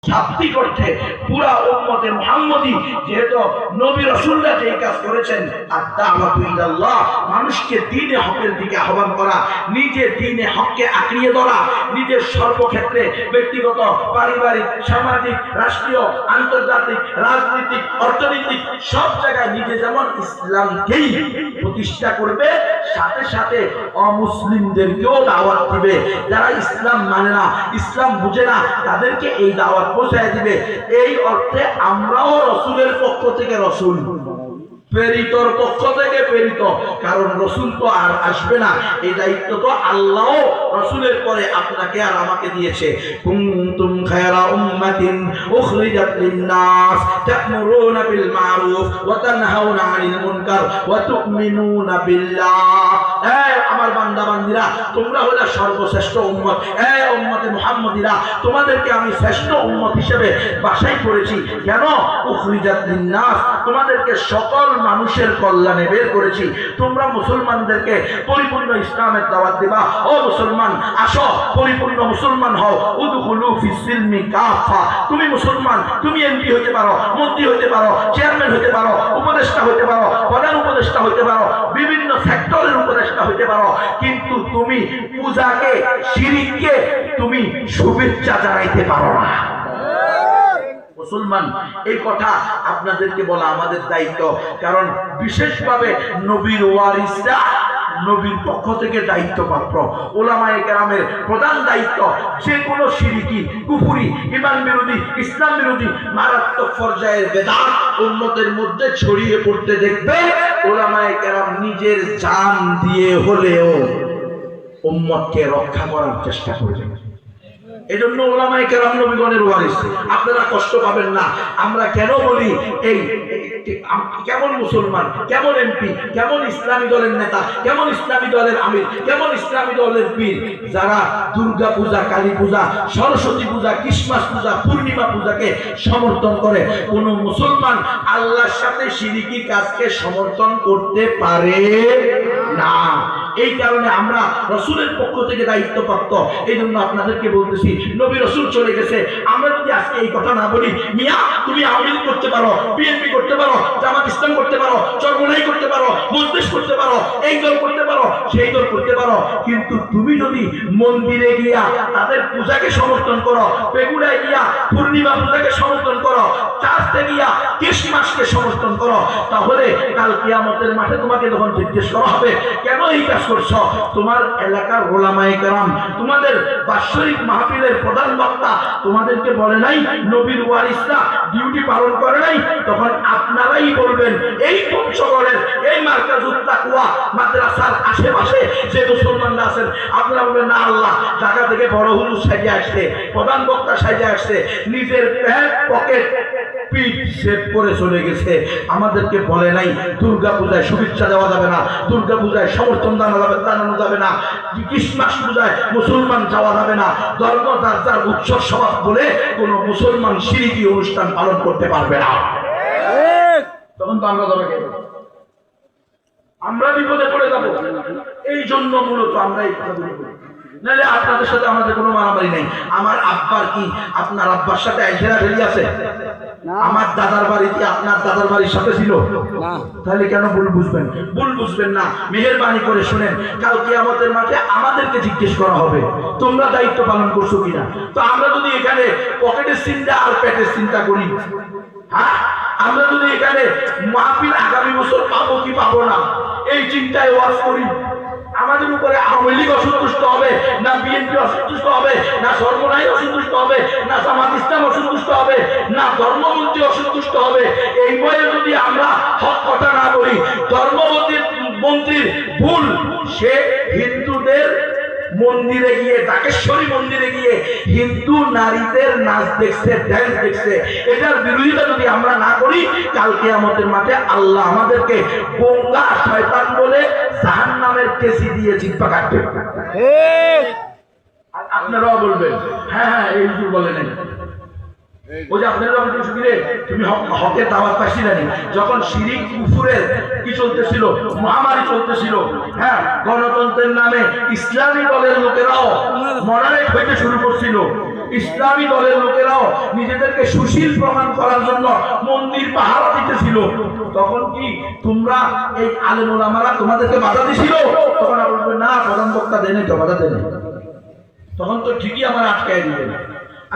শাব্দিক অর্থে পুরা উম্মতে মুহাম্মদী, যেহেতু নবী রাসূলরা যে কাজ করেছেন, আদ-দাওয়াতু ইলাল্লাহ, মানুষকে দ্বীনে হকের দিকে আহ্বান করা, নিজে দ্বীনে হককে আঁকড়িয়ে ধরা, নিজের সর্বক্ষেত্রে ব্যক্তিগত, পারিবারিক, সামাজিক, রাষ্ট্রীয়, আন্তর্জাতিক, রাজনৈতিক, অর্থনৈতিক সব জায়গায় নিজে যেমন ইসলামকেই প্রতিষ্ঠা করবে, সাথে সাথে অমুসলিমদেরকেও দাওয়াত দিবে। যারা ইসলাম মানে না, ইসলাম বুঝে না, তাদেরকে এই দাওয়াত পৌঁছায় দিবে। এই অর্থে আমরাও রসুলের পক্ষ থেকে রসুল, প্রেরিতর পক্ষ থেকে প্রেরিত, কারণ রসুল তো আর আসবে না, এই দায়িত্ব তো আল্লাহ রসুলের পরে আপনাকে আর আমাকে দিয়েছে। কুনতুম খায়রা উম্মাতিন উখরিজাত লিন-নাস তা'মুরুনা বিল মা'রুফ ওয়া তানহাউনা আনিল মুনকার ওয়া তু'মিনুনা বিল্লাহ। আমার বান্দা বান্দীরা, তোমরা হলে সর্বশ্রেষ্ঠ উম্মত। উম্মতে মুহাম্মদীরা, তোমাদেরকে আমি শ্রেষ্ঠ উম্মত হিসেবে বাছাই করেছি। কেন? উখরিজাত লিন-নাস, তোমাদেরকে সকল মানুষের কল্যাণে বের করেছি। তোমরা মুসলমানদেরকে পরিপূর্ণ ইসলামের দাওয়াত দিবা। ও মুসলমান, আসো পরিপূর্ণ মুসলমান হও। উদখুলু ফিস-সিলমি কাফা। তুমি মুসলমান, তুমি এমপি হতে পারো, মন্ত্রী হতে পারো, চেয়ারম্যান হতে পারো, উপদেষ্টা হতে পারো, প্রধান উপদেষ্টা হতে পারো, বিভিন্ন সেক্টরের উপদেষ্টা হতে পারো, কিন্তু তুমি পূজাকে, শিরককে তুমি শুভেচ্ছা জানাইতে পারো না। মুসলমান, এই কথা আপনাদেরকে বলা আমাদের দায়িত্ব, কারণ বিশেষভাবে নবীর ওয়ারিসরা নবীর পক্ষ থেকে দায়িত্বপ্রাপ্ত। উলামায়ে কেরামের প্রধান দায়িত্ব যে কোনো শিরকি, কুফরি, ঈমান বিরোধী, ইসলাম বিরোধী মারাত্মক পর্যায়ের বেদাত উম্মতের মধ্যে ছড়িয়ে পড়তে দেখবে, উলামায়ে কেরাম নিজের জান দিয়ে হলেও উম্মতকে রক্ষা করার চেষ্টা করবেন। এজন্য উলামায়ে কেরাম নবীগণের ওয়ারিস। আপনারা কষ্ট পাবেন না। আমরা কেন বলি এই কেমন মুসলমান, কেমন এমপি, কেমন ইসলামী দলের নেতা, কেমন ইসলামী দলের আমির, কেমন ইসলামী দলের পীর, যারা দুর্গা পূজা, কালী পূজা, সরস্বতী পূজা, ক্রিসমাস পূজা, পূর্ণিমা পূজাকে সমর্থন করে, কোন মুসলমান আল্লাহর সাথে শিরকি কাজকে সমর্থন করতে পারে না। এই কারণে আমরা রসুলের পক্ষ থেকে দায়িত্বপ্রাপ্ত। এই জন্য আপনাদেরকে বলতেছি, নবী রসুল চলে গেছে, আমরা যদি আজকে এই কথা না বলি, মিয়া তুমি আওয়ামী লীগ করতে পারো, বিএনপি করতে পারো, জামাত ইসলাম করতে পারো, চরমোনাই করতে পারো, মজলিস করতে পারো, এই দল করতে পারো, সেই দল করতে পারো, কিন্তু তুমি যদি মন্দিরে গিয়া তাদের পূজাকে সমর্থন করো, বেগুড়ায় গিয়া পূর্ণিমা পূজাকে সমর্থন করো, চার্চে গিয়া ক্রিসমাসকে সমর্থন করো, তাহলে কাল কিয়ামতের মাঠে তোমাকে যখন জিজ্ঞেস করা হবে কেন এই কাজ করছো, তোমার এলাকার উলামায়ে কেরাম, তোমাদের বাৎসরিক মাহফিলের প্রধান বক্তা তোমাদেরকে বলে নাই, নবীর ওয়ারিসরা ডিউটি পালন করে নাই, তখন আপনারাই বলবেন, এই পঞ্চগড়ের এই মার্কাজুত তাকওয়া মাদ্রাসার আশেপাশে যে মুসলমানরা আছেন, আপনারা বলবেন না, আল্লাহ ঢাকা থেকে বড় হুজুর সাজে আসছে, প্রধান বক্তা সাজে আসছে, নিজের প্যান্ট পকেট পিঠ সেভ করে চলে গেছে, আমাদেরকে বলে নাই দুর্গা পূজায় শুভেচ্ছা দেওয়া যাবে না, দুর্গা পূজায় সমর্থন জানানো যাবে না, ক্রিসমাস পূজায় মুসলমান যাওয়া যাবে না, ধর্ম যার যার উৎসব স্বভাব বলে কোন মুসলমান শিরকি অনুষ্ঠান পালন করতে পারবে না। তখন তো আমরা বিপদে পড়ে যাব। এই জন্য মূলত আমরা এই কথা বলি, নাহলে আপনাদের সাথে আমাদের কোনো মারামারি নেই। আমার আব্বার কি আপনার আব্বার সাথে আইসেরা ফেলি আছে? আমার দাদার বাড়ি কি আপনার দাদার বাড়ির সাথে ছিল? তাহলে কেন ভুল বুঝবেন? ভুল বুঝবেন না, মেহেরবানি করে শুনেন। কাল কিয়ামতের মাঠে আমাদেরকে জিজ্ঞেস করা হবে তোমরা দায়িত্ব পালন করছো কিনা। তো আমরা যদি এখানে পকেটের চিন্তা আর পেটের চিন্তা করি, হ্যাঁ, আমরা যদি এখানে মাহফিল আগামী বছর পাবো কি পাবো না এই চিন্তায় ওয়াজ করি, আমাদের উপরে আওয়ামী লীগ অসন্তুষ্ট হবে না, বিএনপি অসন্তুষ্ট হবে না, সর্বনাই অসন্তুষ্ট হবে না, জামাত ইসলাম অসন্তুষ্ট হবে না, ধর্মমন্ত্রী অসন্তুষ্ট হবে, এই বয়ে যদি আমরা হক কথা না বলি, ধর্মমন্ত্রীর ভুল, সে হিন্দুদের মন্দিরে গিয়ে, ঢাকেশ্বরী মন্দিরে গিয়ে হিন্দু নারীদের নাচ দেখছে, ড্যান্স দেখছে, এটার বিরোধিতা যদি আমরা না করি, কাল কিয়ামতের মাঠে আল্লাহ আমাদেরকে গঙ্গা শয়তান বলে জাহান্নামের কেসি দিয়ে জিহ্বা কাটবে। আপনারাও বলবেন হ্যাঁ হ্যাঁ এই হুজুর বলে নাই, ওই যে আপনারা তুমি হকের দাওয়াত পাইছিলেন, যখন শিরিক কুফরের কি চলতেছিল, মহামারী চলতেছিল, হ্যাঁ, গণতন্ত্রের নামে ইসলামী দলের লোকেরাও মডারেট হইতে শুরু করছিল, ইসলামী দলের লোকেরাও নিজেদেরকে সুশীল প্রমাণ করার জন্য মন্দির পাহারা দিতেছিল। তখন কি তোমরা এই আলেম ওলামারা তোমাদেরকে বাধা দিছিল? তখন বলবে না, প্রধান বক্তা দেনে তো বাধা দেনে, তখন তো ঠিকই আমার আটকায় দিবেন।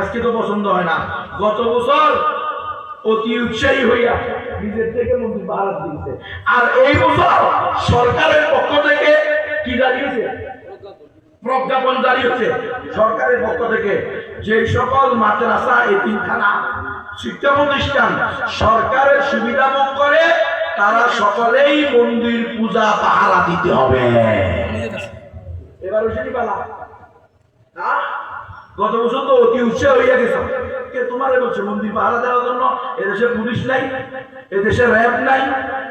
আজকে তো পছন্দ হয় না। গত বছর অতি উৎসাহী হইয়া নিজের থেকে মন্দির পাহারা দিয়েছে, আর এই বছর সরকারের পক্ষ থেকে কি দাঁড়িয়েছে? প্রজ্ঞাপন জারি হচ্ছে সরকারের পক্ষ থেকে, যে সকল মাদ্রাসা, এতিমখানা, শিক্ষা প্রতিষ্ঠান সরকারের সুবিধা ভোগ করে তারা সকলেই মন্দির পূজা পাহারা দিতে হবে। এবার সেটি পালা না, গত বছর তো অতি উৎসাহ হইয়া গেছে। কে তোমারে বলছে মন্দির পাহারা দেওয়ার জন্য? এদেশে পুলিশ নাই, এদেশে র্যাব নাই,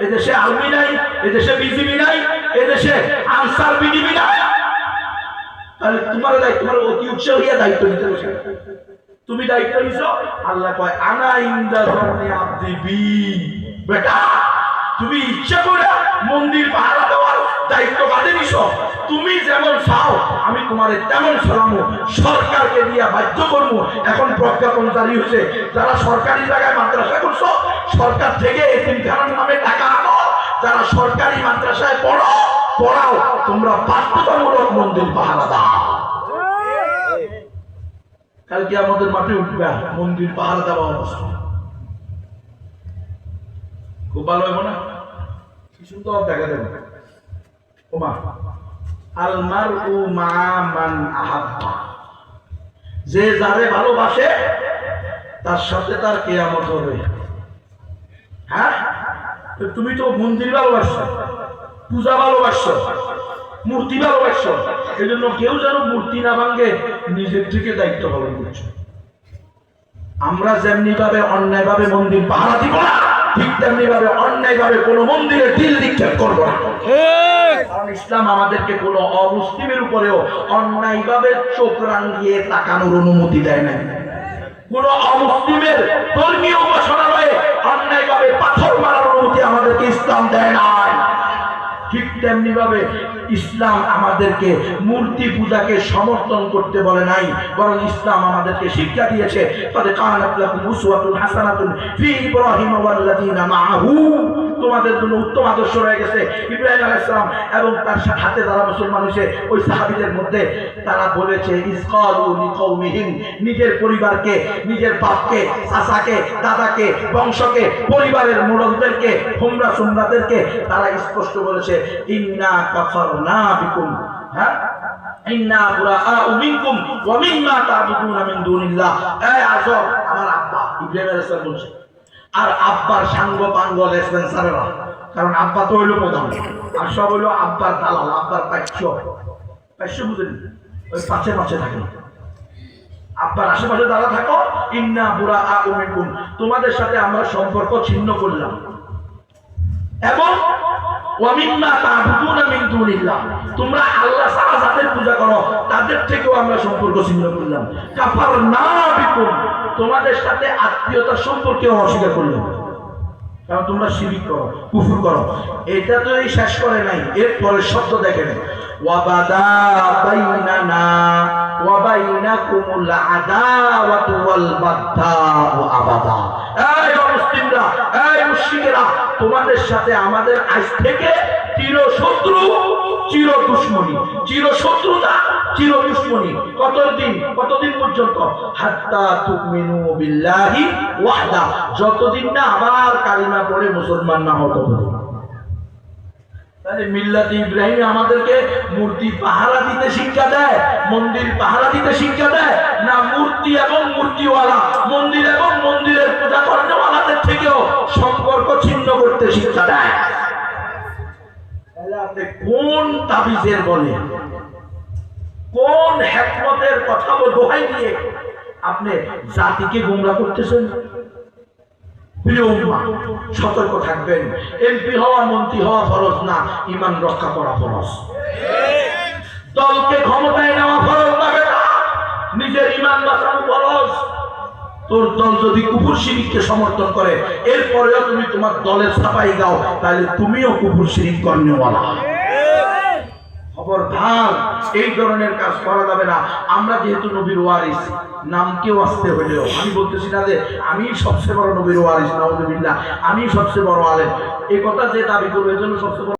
এদেশে আর্মি নাই, এদেশে বিজিবি নাই, এদেশে আনসার বিজিবি নাই। তাহলে তোমার দায়িত্ব, তোমার অতি উৎসাহ হইয়া দায়িত্ব নিতে বসে তুমি দায়িত্ব নিছো। আল্লাহ কয় আনা ইনদা যন্নি আবদি বি। বেটা তুমি ইচ্ছা করে মন্দির পাহারা দেওয়ার দায়িত্ব বাদে নিছো। তুমি যেমন চাও আমি তোমারে তেমন চালামো, সরকারকে দিয়া বাধ্য করবো। এখন প্রজ্ঞাপন জারি হয়েছে, যারা সরকারি জায়গায় মাদ্রাসা করছো সরকার থেকে এতিমখানার নামে টাকা আনো, যারা সরকারি মাদ্রাসায় পড়াও তোমরা বাধ্যতামূলক মন্দির পাহারা দাও। কালকে আমাদের মাঠে উঠবে মন্দির পাহারা দেওয়া অবস্থা। খুব ভালো হবে না? কি সুন্দর দেখা দেবে। ওমা আল মারউ মা মান আহাব্বা, যে যারে ভালোবাসে তার সাথে তার কিয়ামত হবে। হ্যাঁ, তুমি তো মন্দির ভালোবাসছো, পূজা ভালোবাসছো, মূর্তি ভালোবাসছো, এই জন্য কেউ যেন মূর্তি না ভাঙ্গে নিজের থেকে দায়িত্ব পালন করছো। আমরা যেমনি ভাবে অন্যায় ভাবে মন্দির পাহারা দিব না, ঠিক তেমনি ভাবে অন্যায় ভাবে কোনো মন্দিরে ঢিল নিক্ষেপ করবো না। কারণ ইসলাম আমাদেরকে কোনো অমুসলিমের উপরেও অন্যায় ভাবে চোখ রাঙিয়ে তাকানোর অনুমতি দেয় না। কোনো অমুসলিমের ধর্মীয় উপাসনালয়ে অন্যায় ভাবে পাথর মারার অনুমতি আমাদেরকে ইসলাম দেয় না। ঠিক তেমনি ভাবে ইসলাম আমাদেরকে মূর্তি পূজাকে সমর্থন করতে বলে নাই, বরং ইসলাম আমাদেরকে শিক্ষা দিয়েছে তাদের কানাত লাকুম উসওয়াতুন হাসানাতুন ফি ইব্রাহিম ওয়াল্লাযিনা মাআহু, তোমাদের জন্য উত্তম আদর্শ রয়ে গেছে ইব্রাহিম আলাইহিস সালাম এবং তার সাথে যারা মুসলমান হয়েছে ওই সাহাবীদের মধ্যে। তারা বলেছে ইসকালু লিকওমিহিম, নিজের পরিবারকে, নিজের বাপকে, চাচাকে, দাদাকে, বংশকে, পরিবারের মুরব্বিদেরকে, হোমরা সুমরাদেরকে তারা স্পষ্ট বলেছে ইন্না কাফারনা বিকুম, হ্যাঁ ইন্না বুরাআউ মিনকুম ওয়া মিম্মা তা'বুদুনা মিন দুনিল্লাহ। এই আজব আমার আব্বা ইব্রাহিম আলাইহিস সালাম বলছে, আর আব্বার সাঙ্গ পাঙ্গ লেসপেন্সারেরা, কারণ আব্বা তো হইল প্রধান আর সব হইল আব্বার দালাল, আব্বার পাচ্য বুঝেন, ওই পাশে পাশে থাকে, আব্বার আশেপাশে দাঁড়া থাকো। ইন্না বুরাআউ মিনকুম, তোমাদের সাথে আমরা সম্পর্ক ছিন্ন করলাম, এবং ওয়া মিম্মা তা'বুদুনা মিন দুনিল্লাহ, তোমরা আল্লাহ ছাড়া যাদের পূজা করো তাদের থেকেও আমরা সম্পর্ক ছিন্ন করলাম। কাফারনা বিকুম, তোমাদের সাথে আত্মীয়তার সম্পর্কেও অস্বীকার করলাম, কারণ তোমরা শিরক করো, কুফর করো। এটা তো এই শেষ করে নাই, এর পরের শব্দ দেখেন ওয়া বাদা বাইনানা ওয়া বাইনাকুমুল আদাওয়াতু ওয়াল বাগদাউ আবাদা। এই মুসলিমরা, এই মুশরিকরা, তোমাদের সাথে আমাদের আজ থেকে চিরশত্রু, চির দুশমনী, চিরশত্রুতা, চির দুশমনী। কতদিন পর্যন্ত? হাত্তা তুমিনু বিল্লাহি ওয়াহদা, যতদিন না আবার কালিমা পড়ে মুসলমান না হতো। তাহলে মিল্লাত ইব্রাহিম আমাদেরকে মূর্তি পাহারা দিতে শিক্ষা দেয়, মন্দির পাহারা দিতে শিক্ষা দেয় না মূর্তি এবং মূর্তিওয়ালা, মন্দির এবং মন্দিরের পূজা করেওয়ালাদের থেকেও সম্পর্ক ছিন্ন করতে শিক্ষা দেয়? তাহলে আপনি কোন তাবিজের বলে, কোন হিকমতের কথা দোহাই দিয়ে আপনি জাতিকে গোমরাহ করতেছেন? প্রিয় উম্মাহ, সতর্ক থাকবেন। এমপি হওয়া, মন্ত্রী হওয়া ফরজ না, ঈমান রক্ষা করা ফরজ। দলকে ক্ষমতায় নেওয়া ফরজ না বেটা, নিজের ঈমান বাঁচানো ফরজ। তোর দল যদি কুফর শিরককে সমর্থন করে, এরপরেও তুমি তোমার দলের সাফাই গাও, তাহলে তুমিও কুফর শিরক করনেওয়ালা। খবরদার এই ধরনের কাজ করা যাবে না। আমরা যেহেতু নবীর ওয়ারিস, নামকেও আসতে হইলেও, আমি বলতেছি না যে আমি সবচেয়ে বড় নবীর ওয়ারিস, নাউযুবিল্লাহ, আমি সবচেয়ে বড় আলেম, এই কথা যে দাবি করবে এর জন্য সবচেয়ে বড়